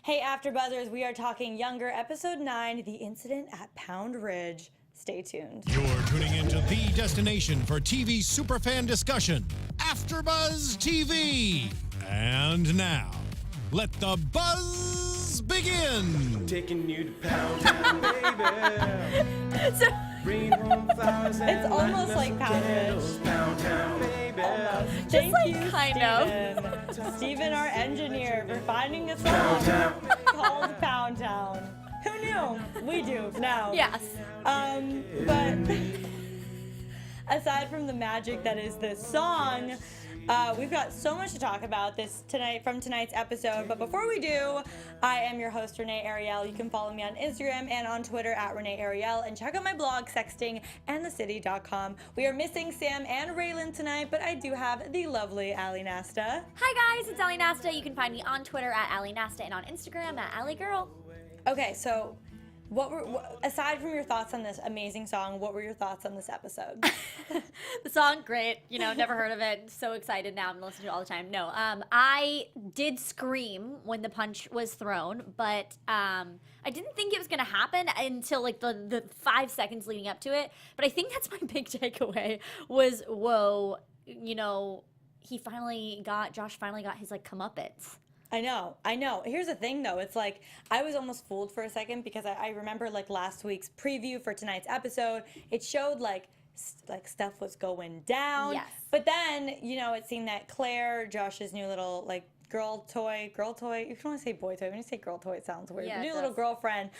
Hey, AfterBuzzers, we are talking Younger, Episode 9, The Incident at Pound Ridge. Stay tuned. You're tuning into the destination for TV superfan discussion, AfterBuzz TV. And now, let the buzz begin. Taking you to Pound Town, baby. Bring home flowers and It's almost like Pound Ridge. Pound Town, baby. Almost. Just like, you, kind of. Stephen, our engineer, for finding a song called Pound Town. Who knew? We do now. Yes. But aside from the magic that is this song, we've got so much to talk about from tonight's episode. But before we do, I am your host, Renee Ariel. You can follow me on Instagram and on Twitter at Renee Ariel, and check out my blog, sextingandthecity.com. We are missing Sam and Raylan tonight, but I do have the lovely Ali Nasta. Hi guys, it's Ali Nasta. You can find me on Twitter at Ali Nasta and on Instagram at Ali Girl. Okay, so aside from your thoughts on this amazing song, what were your thoughts on this episode? The song, great. You know, never heard of it. So excited now. I'm listening to it all the time. No, I did scream when the punch was thrown, but I didn't think it was going to happen until like the 5 seconds leading up to it. But I think that's my big takeaway was, whoa, you know, Josh finally got his like comeuppance. I know. Here's the thing, though. It's like I was almost fooled for a second because I remember like last week's preview for tonight's episode. It showed like stuff was going down. Yes. But then, you know, it seemed that Claire, Josh's new little like girl toy. You can only say boy toy. When you say girl toy, it sounds weird. Yeah, New little girlfriend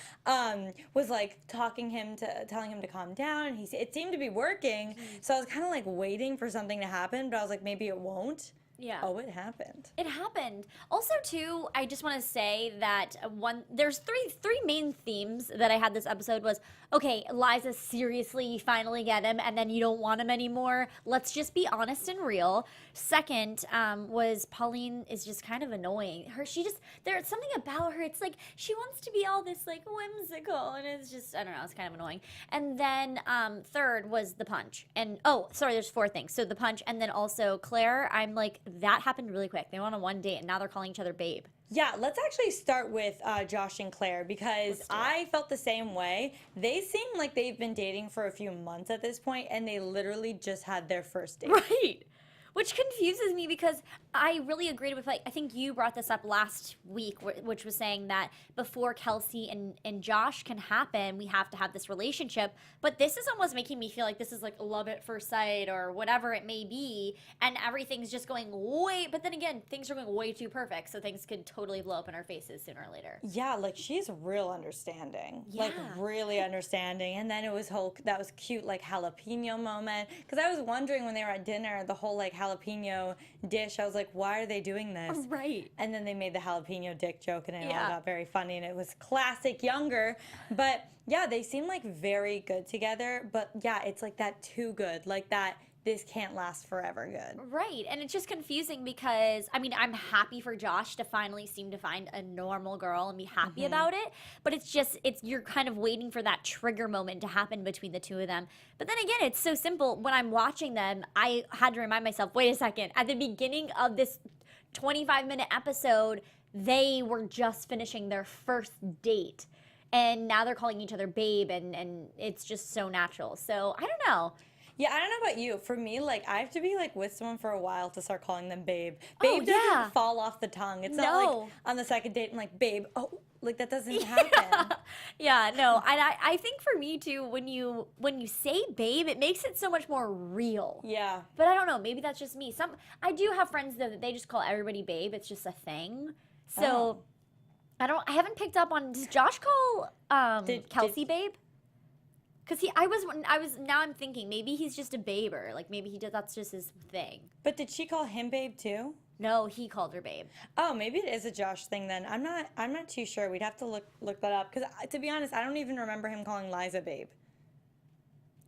was like telling him to calm down. And it seemed to be working. So I was kind of like waiting for something to happen, but I was like, maybe it won't. Yeah. Oh, it happened. It happened. Also, too, I just want to say that there's three main themes that I had this episode was, okay, Liza, seriously, you finally get him, and then you don't want him anymore. Let's just be honest and real. Second, was Pauline is just kind of annoying. There's something about her. It's like she wants to be all this like whimsical, and it's just, I don't know, it's kind of annoying. And then third was the punch. And there's four things. So the punch, and then also Claire, I'm like, that happened really quick. They went on one date and now they're calling each other babe. Yeah, let's actually start with Josh and Claire because I felt the same way. They seem like they've been dating for a few months at this point, and they literally just had their first date. Right. Which confuses me because I really agreed with, like, I think you brought this up last week, which was saying that before Kelsey and Josh can happen, we have to have this relationship. But this is almost making me feel like this is like love at first sight or whatever it may be. And everything's just going but then again, things are going way too perfect. So things could totally blow up in our faces sooner or later. Yeah, like she's real understanding. Yeah. Like really understanding. And then it was that was cute, like jalapeno moment. Because I was wondering when they were at dinner, the whole like jalapeno dish, I was like, why are they doing this? Right. And then they made the jalapeno dick joke, and it all got very funny, and it was classic Younger. But yeah, they seem like very good together. But yeah, it's like that too good, like that this can't last forever good. Right. And it's just confusing because, I mean, I'm happy for Josh to finally seem to find a normal girl and be happy about it. But you're kind of waiting for that trigger moment to happen between the two of them. But then again, it's so simple. When I'm watching them, I had to remind myself, wait a second, at the beginning of this 25-minute episode, they were just finishing their first date. And now they're calling each other babe, and it's just so natural. So I don't know. Yeah, I don't know about you. For me, like, I have to be, like, with someone for a while to start calling them babe. Babe doesn't fall off the tongue. It's not like on the second date, I'm like, babe, like, that doesn't happen. Yeah, no, I think for me, too, when you say babe, it makes it so much more real. Yeah. But I don't know, maybe that's just me. I do have friends, though, that they just call everybody babe. It's just a thing. So, I haven't picked up on, does Josh call Kelsey babe? Because now I'm thinking maybe he's just a baber. Like maybe that's just his thing. But did she call him babe too? No, he called her babe. Oh, maybe it is a Josh thing then. I'm not too sure. We'd have to look that up. Because to be honest, I don't even remember him calling Liza babe.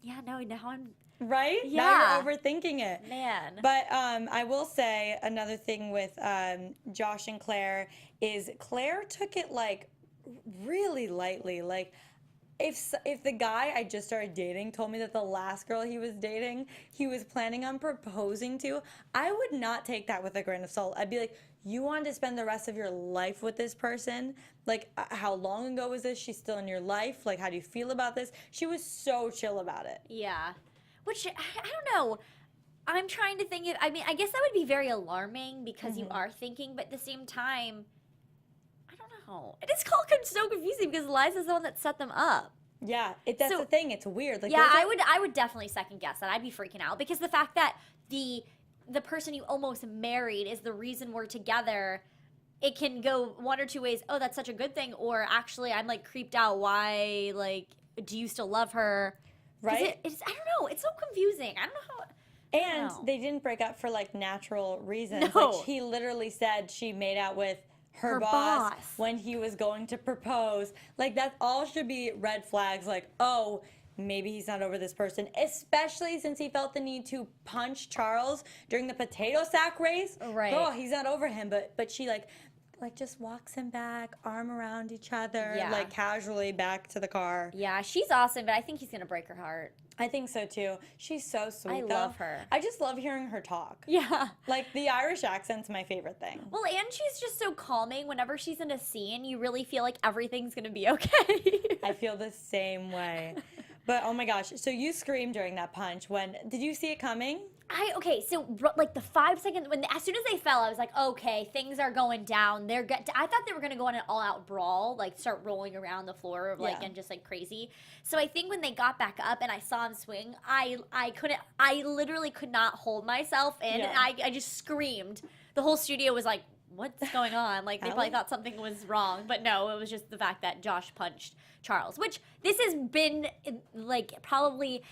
Yeah, no, now I'm... Right? Yeah. Now you're overthinking it. Man. But I will say another thing with Josh and Claire is Claire took it like really lightly. Like if the guy I just started dating told me that the last girl he was dating, he was planning on proposing to, I would not take that with a grain of salt. I'd be like, you want to spend the rest of your life with this person? Like, how long ago was this? She's still in your life? Like, how do you feel about this? She was so chill about it. Yeah. Which, I don't know. I'm trying to think of, I mean, I guess that would be very alarming because you are thinking, but at the same time, I don't know. It is so confusing because Liza's the one that set them up. Yeah, that's the thing. It's weird. Like, yeah, I would definitely second guess that. I'd be freaking out because the fact that the person you almost married is the reason we're together, it can go one or two ways. Oh, that's such a good thing, or actually, I'm like creeped out. Why? Like, do you still love her? Right? It's I don't know. It's so confusing. I don't know how. And they didn't break up for like natural reasons. No. Like, he literally said she made out with her boss when he was going to propose. Like, that all should be red flags. Like, oh, maybe he's not over this person, especially since he felt the need to punch Charles during the potato sack race. Right. Oh, he's not over him, but she like just walks him back, arm around each other, like casually back to the car. Yeah, she's awesome, but I think he's gonna break her heart. I think so too. She's so sweet. I love her. I just love hearing her talk. Yeah. Like, the Irish accent's my favorite thing. Well, and she's just so calming. Whenever she's in a scene, you really feel like everything's gonna be okay. I feel the same way. But oh my gosh, so you screamed during that punch. Did you see it coming? Okay, so like the 5 seconds as soon as they fell, I was like, okay, things are going down. I thought they were gonna go on an all-out brawl, like start rolling around the floor, like and just like crazy. So I think when they got back up and I saw him swing, I literally could not hold myself in, and I just screamed. The whole studio was like, what's going on? Like, they probably thought something was wrong, but no, it was just the fact that Josh punched Charles, which this has been like probably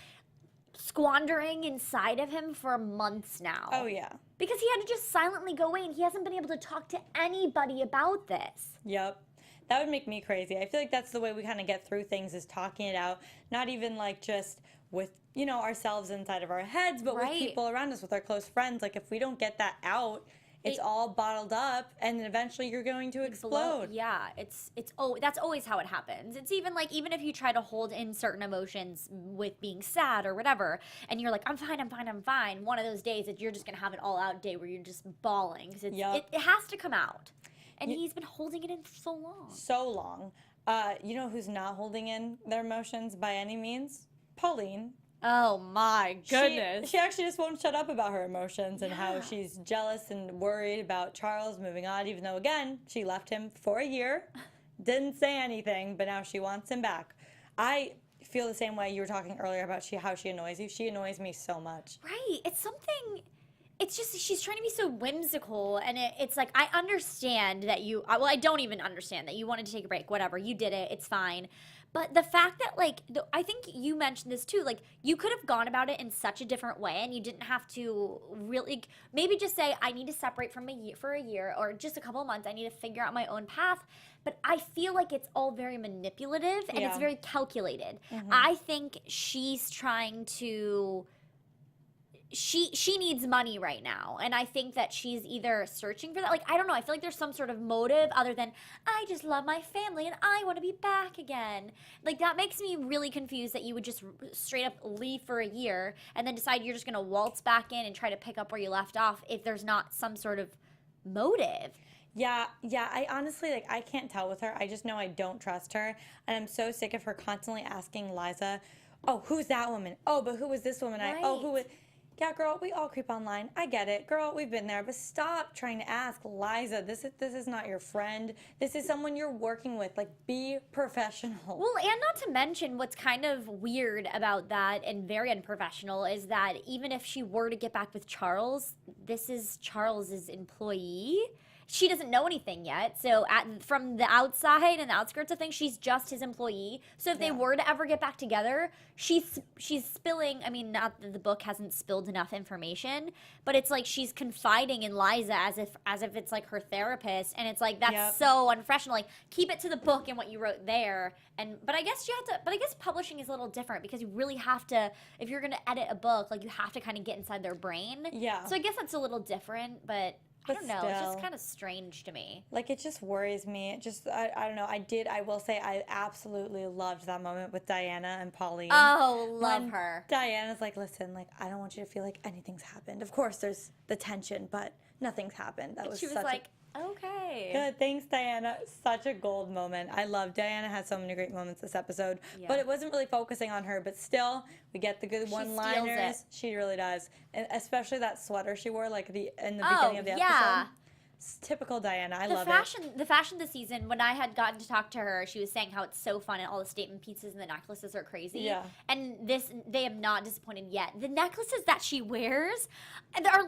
squandering inside of him for months now. Oh, yeah. Because he had to just silently go away, and he hasn't been able to talk to anybody about this. Yep. That would make me crazy. I feel like that's the way we kind of get through things, is talking it out. Not even like just with, ourselves inside of our heads, but with people around us, with our close friends. Like, if we don't get that out, it's all bottled up, and then eventually you're going to explode. Yeah, that's always how it happens. It's even if you try to hold in certain emotions with being sad or whatever, and you're like, I'm fine. One of those days that you're just gonna have an all-out day where you're just bawling, because it has to come out, and he's been holding it in for so long. So long. You know who's not holding in their emotions by any means? Pauline. Oh my goodness. She actually just won't shut up about her emotions and how she's jealous and worried about Charles moving on, even though, again, she left him for a year, didn't say anything, but now she wants him back. I feel the same way. You were talking earlier about how she annoys you. She annoys me so much. Right. It's just she's trying to be so whimsical, and it's like, I understand that I don't even understand that you wanted to take a break, whatever, you did it, it's fine. But the fact that, like, I think you mentioned this too, like, you could have gone about it in such a different way, and you didn't have to really, maybe just say, I need to separate for a year, or just a couple of months, I need to figure out my own path. But I feel like it's all very manipulative, and it's very calculated. Mm-hmm. I think she's trying to... She needs money right now, and I think that she's either searching for that. Like, I don't know. I feel like there's some sort of motive other than, I just love my family and I want to be back again. Like, that makes me really confused that you would just straight up leave for a year and then decide you're just going to waltz back in and try to pick up where you left off if there's not some sort of motive. Yeah, I honestly, like, I can't tell with her. I just know I don't trust her, and I'm so sick of her constantly asking Liza, oh, who's that woman? Oh, but who was this woman? Right. Who was... Yeah, girl, we all creep online. I get it. Girl, we've been there. But stop trying to ask Liza. This is not your friend. This is someone you're working with. Like, be professional. Well, and not to mention what's kind of weird about that and very unprofessional is that even if she were to get back with Charles, this is Charles's employee. She doesn't know anything yet. So from the outside and the outskirts of things, she's just his employee. So if they were to ever get back together, she's spilling, I mean, not that the book hasn't spilled enough information, but it's like she's confiding in Liza as if it's like her therapist, and it's like, that's so unprofessional. Like, keep it to the book and what you wrote there. But I guess publishing is a little different, because you really have to, if you're going to edit a book, like, you have to kind of get inside their brain. Yeah. So I guess that's a little different, but I don't know. It's just still. kind of strange to me. Like, it just worries me. It just, I don't know. I will say I absolutely loved that moment with Diana and Pauline. Oh, love When her. Diana's like, listen, like, I don't want you to feel like anything's happened. Of course, there's the tension, but nothing's happened. That was She was such like, okay. Good, thanks, Diana. Such a gold moment. I love Diana. Had so many great moments this episode, Yeah. but it wasn't really focusing on her. But still, we get the good She steals one-liners. it. She really does, and especially that sweater she wore, like in the Oh, beginning of the yeah. episode. It's typical Diana. I The love fashion this season, when I had gotten to talk to her, she was saying how it's so fun and all the statement pieces and the necklaces are crazy. Yeah. And they have not disappointed yet. The necklaces that she wears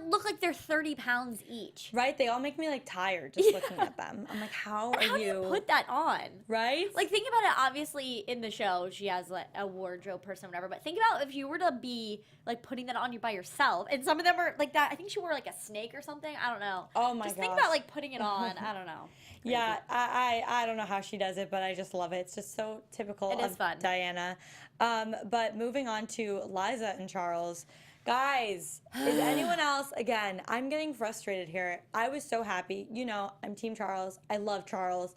look like they're 30 pounds each. it. Right? They all make me like tired just looking at them. I'm like, how are How do you put that on? Right? Like, think about it. Obviously, in the show, she has like a wardrobe person, whatever. But think about if you were to be like putting that on you by yourself, and some of them are like that. I think she wore like a snake or something. I don't know. Oh my Just think gosh. about like putting it on. I don't know. Yeah, I don't know how she does it, but I just love it. It's just so typical It is of fun. Diana. But moving on to Liza and Charles. Guys, is anyone else, again, I'm getting frustrated here. I was so happy. You know, I'm Team Charles. I love Charles.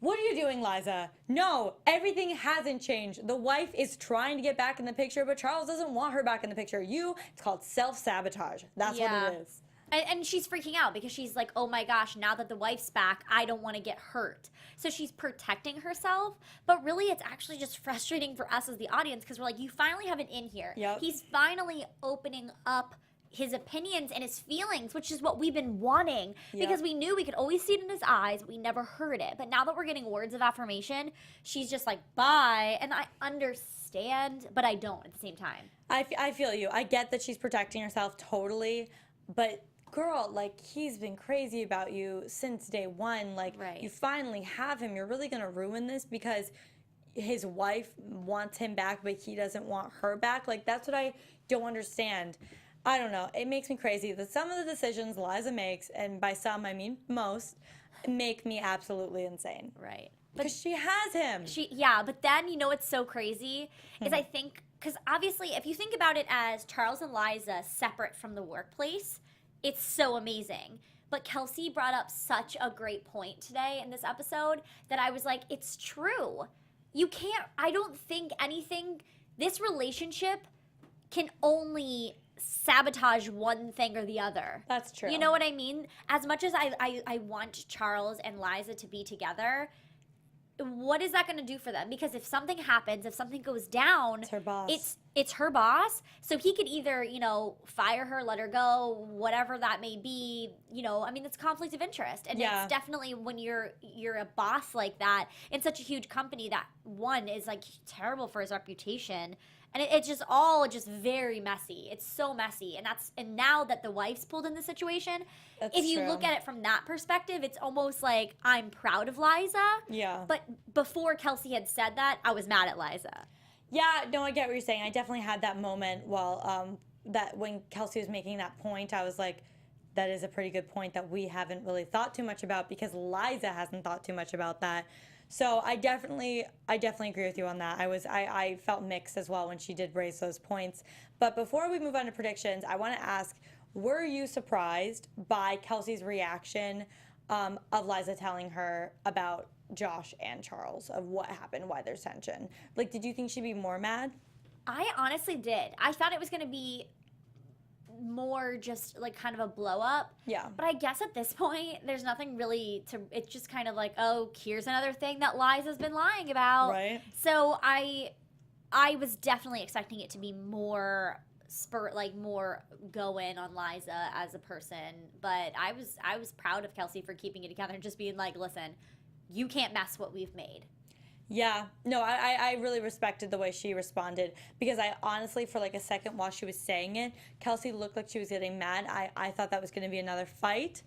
What are you doing, Liza? No, everything hasn't changed. The wife is trying to get back in the picture, but Charles doesn't want her back in the picture. It's called self-sabotage. That's Yeah. what it is. And she's freaking out because she's like, oh my gosh, now that the wife's back, I don't want to get hurt. So she's protecting herself. But really, it's actually just frustrating for us as the audience because we're like, you finally have an in here. Yep. He's finally opening up his opinions and his feelings, which is what we've been wanting because we knew we could always see it in his eyes, but we never heard it. But now that we're getting words of affirmation, she's just like, bye. And I understand, but I don't at the same time. I feel you. I get that she's protecting herself totally, but girl, like, he's been crazy about you since day one. Like, Right. you finally have him. You're really gonna ruin this because his wife wants him back, but he doesn't want her back. Like, that's what I don't understand. I don't know. It makes me crazy that some of the decisions Liza makes, and by some I mean most, make me absolutely insane. Right. Because she has him. But then you know what's so crazy is I think because obviously if you think about it as Charles and Liza separate from the workplace, it's so amazing. But Kelsey brought up such a great point today in this episode that I was like, it's true. You can't. I don't think anything. This relationship can only sabotage one thing or the other. That's true. You know what I mean? As much as I want Charles and Liza to be together, what is that going to do for them? Because if something happens, if something goes down, It's her boss. It's her boss. So he could either, you know, fire her, let her go, whatever that may be. You know, I mean, it's conflict of interest. And Yeah. it's definitely when you're a boss like that in such a huge company that one is like terrible for his reputation. And it's just all just very messy. It's so messy. And now that the wife's pulled in the situation, That's if you true. look at it from that perspective, it's almost like I'm proud of Liza. Yeah. But before Kelsey had said that, I was mad at Liza. Yeah, no, I get what you're saying. I definitely had that moment while that when Kelsey was making that point, I was like, that is a pretty good point that we haven't really thought too much about because Liza hasn't thought too much about that. So I definitely agree with you on that. I felt mixed as well when she did raise those points. But before we move on to predictions, I want to ask, were you surprised by Kelsey's reaction of Liza telling her about Josh and Charles, of what happened, why there's tension? Like, did you think she'd be more mad? I honestly did. I thought it was going to be more just like kind of a blow up. Yeah. But I guess at this point, there's nothing really to. It's just kind of like, oh, here's another thing that Liza's been lying about. Right. So I was definitely expecting it to be more more go in on Liza as a person. But I was proud of Kelsey for keeping it together and just being like, listen, you can't mess what we've made. Yeah, no, I really respected the way she responded because I honestly, for like a second while she was saying it, Kelsey looked like she was getting mad. I thought that was going to be another fight,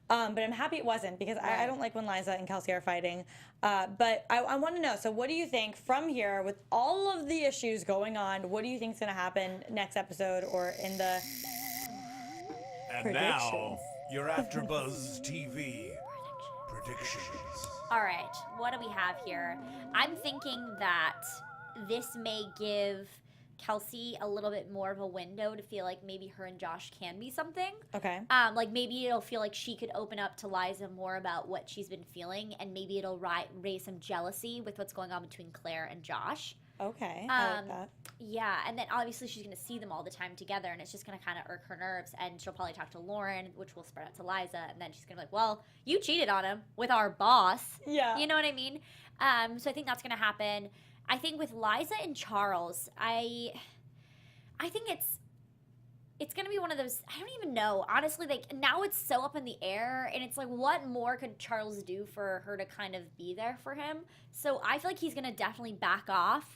but I'm happy it wasn't because I don't like when Liza and Kelsey are fighting. But I want to know, so what do you think from here with all of the issues going on, what do you think is going to happen next episode or in the And now, your AfterBuzz TV predictions. All right, what do we have here? I'm thinking that this may give Kelsey a little bit more of a window to feel like maybe her and Josh can be something. Okay. Like maybe it'll feel like she could open up to Liza more about what she's been feeling, and maybe it'll raise some jealousy with what's going on between Claire and Josh. Okay, I like that. Yeah, and then obviously she's going to see them all the time together, and it's just going to kind of irk her nerves, and she'll probably talk to Lauren, which will spread out to Liza, and then she's going to be like, well, you cheated on him with our boss. Yeah. You know what I mean? So I think that's going to happen. I think with Liza and Charles, I think it's going to be one of those, I don't even know. Honestly, like, now it's so up in the air, and it's like, what more could Charles do for her to kind of be there for him? So I feel like he's going to definitely back off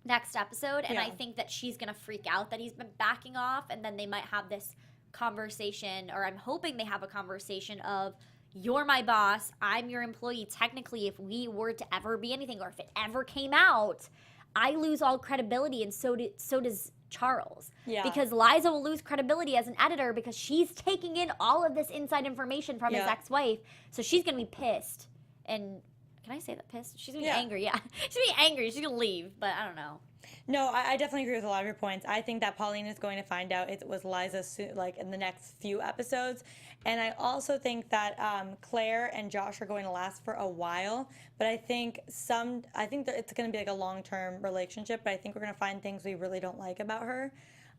next episode, and I think that she's gonna freak out that he's been backing off, and then they might have this conversation, or I'm hoping they have a conversation of, you're my boss, I'm your employee. Technically, if we were to ever be anything, or if it ever came out, I lose all credibility, and so does Charles. Yeah. Because Liza will lose credibility as an editor because she's taking in all of this inside information from his ex-wife, so she's gonna be pissed. And can I say that pissed? She's gonna be angry, yeah. She's gonna be angry, she's gonna leave, but I don't know. No, I definitely agree with a lot of your points. I think that Pauline is going to find out it was Liza like in the next few episodes. And I also think that Claire and Josh are going to last for a while. But I think that it's going to be like a long-term relationship. But I think we're going to find things we really don't like about her.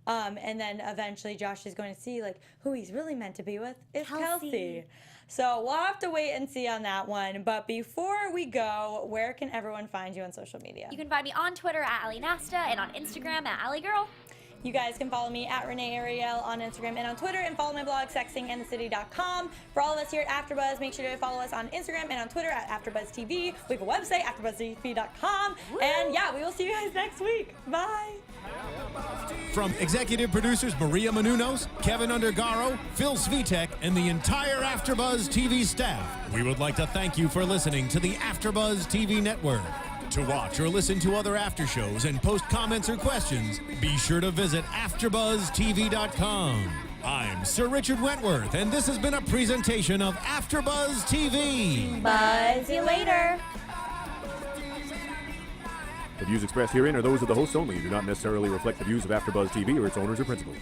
And then eventually Josh is going to see like who he's really meant to be with is Kelsey. So we'll have to wait and see on that one. But before we go, where can everyone find you on social media? You can find me on Twitter at Nasta and on Instagram at AllieGirl. You guys can follow me at Renee Ariel on Instagram and on Twitter, and follow my blog, sextingandthecity.com. For all of us here at AfterBuzz, make sure to follow us on Instagram and on Twitter at AfterBuzz TV. We have a website, AfterBuzzTV.com. And yeah, we will see you guys next week. Bye. From executive producers Maria Menounos, Kevin Undergaro, Phil Svitek, and the entire AfterBuzz TV staff, we would like to thank you for listening to the AfterBuzz TV network. To watch or listen to other after shows and post comments or questions, be sure to visit AfterBuzzTV.com. I'm Sir Richard Wentworth, and this has been a presentation of AfterBuzz TV. Buzz you later. The views expressed herein are those of the hosts only and do not necessarily reflect the views of AfterBuzz TV or its owners or principals.